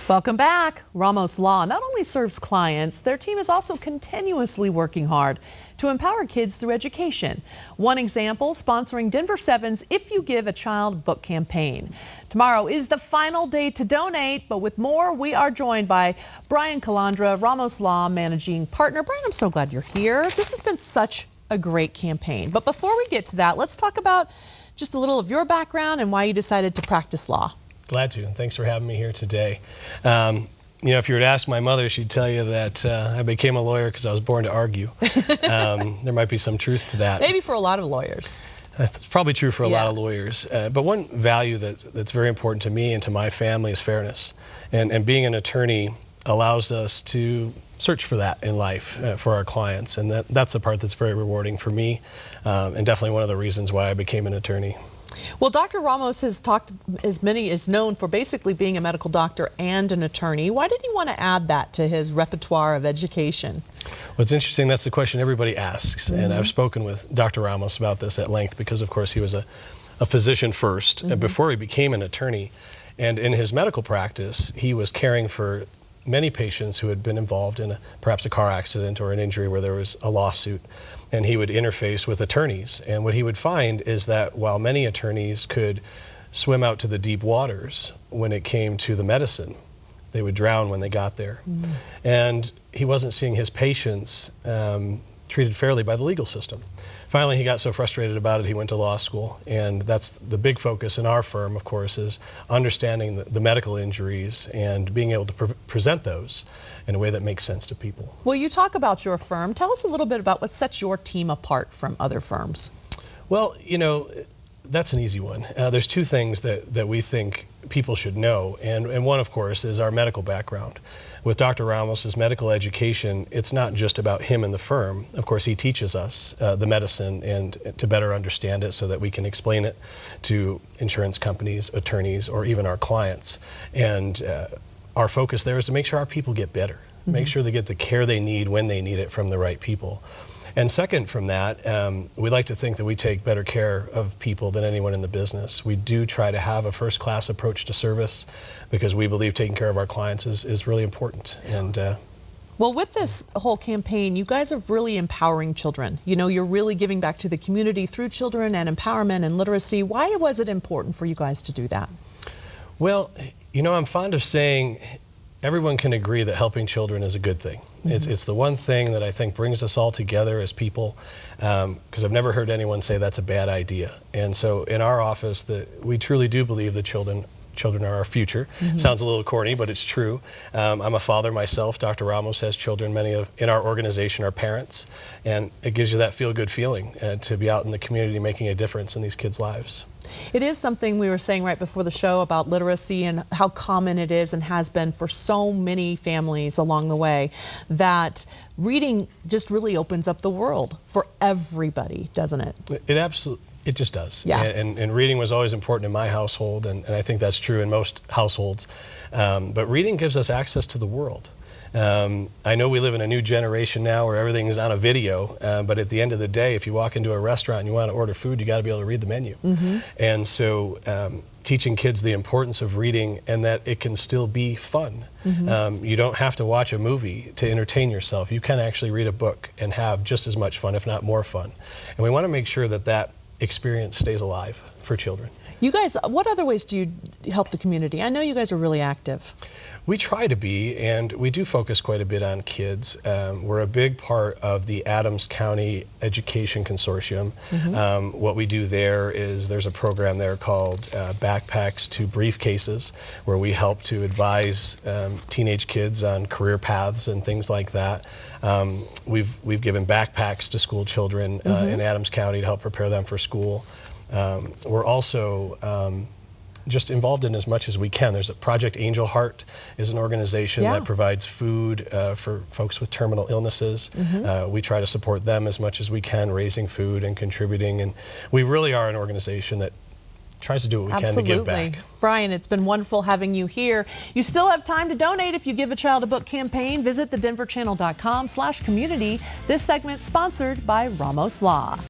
Welcome back. Ramos Law not only serves clients, their team is also continuously working hard to empower kids through education. One example, sponsoring Denver 7's If You Give a Child a Book campaign. Tomorrow is the final day to donate, but with more, we are joined by Brian Calandra, Ramos Law managing partner. Brian, I'm so glad you're here. This has been such a great campaign. But before we get to that, let's talk about just a little of your background and why you decided to practice law. Glad to, and thanks for having me here today. If you were to ask my mother, she'd tell you that I became a lawyer because I was born to argue. There might be some truth to that. Maybe for a lot of lawyers. That's probably true for a lot of lawyers. But one value that's very important to me and to my family is fairness. And being an attorney allows us to search for that in life for our clients. And that's the part that's very rewarding for me, and definitely one of the reasons why I became an attorney. Well, Dr. Ramos has talked, is known for basically being a medical doctor and an attorney. Why did he want to add that to his repertoire of education? Well, it's interesting. That's the question everybody asks. And I've spoken with Dr. Ramos about this at length because, of course, he was a physician first before he became an attorney. And in his medical practice, he was caring for many patients who had been involved in perhaps a car accident or an injury where there was a lawsuit. And he would interface with attorneys. And what he would find is that while many attorneys could swim out to the deep waters when it came to the medicine, they would drown when they got there. And he wasn't seeing his patients treated fairly by the legal system. Finally, he got so frustrated about it, he went to law school. And that's the big focus in our firm, of course, is understanding the medical injuries and being able to present those in a way that makes sense to people. Well, you talk about your firm. Tell us a little bit about what sets your team apart from other firms. Well, that's an easy one. There's two things that we think people should know, and one, of course, is our medical background. With Dr. Ramos' medical education, it's not just about him and the firm. Of course, he teaches us the medicine and to better understand it so that we can explain it to insurance companies, attorneys, or even our clients. And our focus there is to make sure our people get better, make sure they get the care they need when they need it from the right people. And second from that, we like to think that we take better care of people than anyone in the business. We do try to have a first-class approach to service because we believe taking care of our clients is really important. And well, with this whole campaign, you guys are really empowering children. You're really giving back to the community through children and empowerment and literacy. Why was it important for you guys to do that? Well, I'm fond of saying everyone can agree that helping children is a good thing. It's the one thing that I think brings us all together as people, because I've never heard anyone say that's a bad idea. And so in our office, we truly do believe that children are our future. Sounds a little corny, but it's true. I'm a father myself. Dr. Ramos has children. Many in our organization are parents. And it gives you that feel-good feeling to be out in the community making a difference in these kids' lives. It is something we were saying right before the show about literacy and how common it is and has been for so many families along the way, that reading just really opens up the world for everybody, doesn't it? It just does. Yeah. And reading was always important in my household, and I think that's true in most households. But reading gives us access to the world. I know we live in a new generation now where everything's on a video, but at the end of the day, if you walk into a restaurant and you want to order food, you got to be able to read the menu. And so teaching kids the importance of reading and that it can still be fun. You don't have to watch a movie to entertain yourself. You can actually read a book and have just as much fun, if not more fun. And we want to make sure that experience stays alive for children. You guys, what other ways do you help the community? I know you guys are really active. We try to be, and we do focus quite a bit on kids. We're a big part of the Adams County Education Consortium. What we do there is there's a program there called Backpacks to Briefcases, where we help to advise teenage kids on career paths and things like that. We've given backpacks to school children in Adams County to help prepare them for school. We're also just involved in as much as we can. There's a Project Angel Heart is an organization that provides food for folks with terminal illnesses. We try to support them as much as we can, raising food and contributing. And we really are an organization that tries to do what we can to give back. Brian, it's been wonderful having you here. You still have time to donate if you give a child a book campaign. Visit thedenverchannel.com/community. This segment sponsored by Ramos Law.